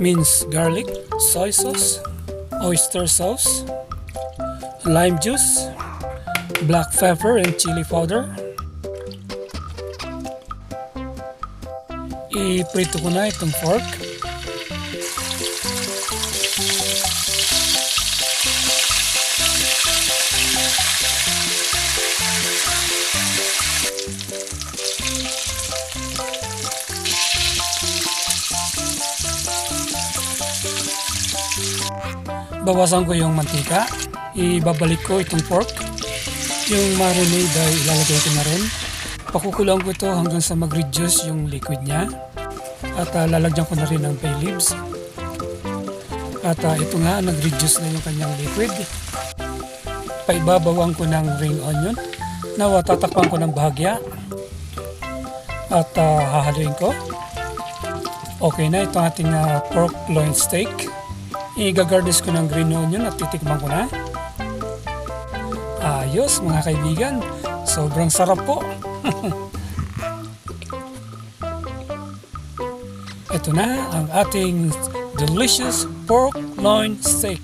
minced garlic, soy sauce, oyster sauce, lime juice, black pepper and chili powder. Iprito ko na itong pork. Bawasan ko yung mantika. Ibabalik ko itong pork. Yung marinade ay ilalagay ko na rin. Pakukulang ko ito hanggang sa mag-reduce yung liquid niya. At lalagyan ko na rin ng bay leaves. At ito nga, nag-reduce na yung kanyang liquid. Paibabawang ko ng ring onion. Now, tatakpan ko ng bahagya. At hahaluin ko. Okay na, ito ating pork loin steak. I-garnish ko ng green onion at titikman ko na. Ayos mga kaibigan, sobrang sarap po. Ito na ang ating delicious pork loin steak.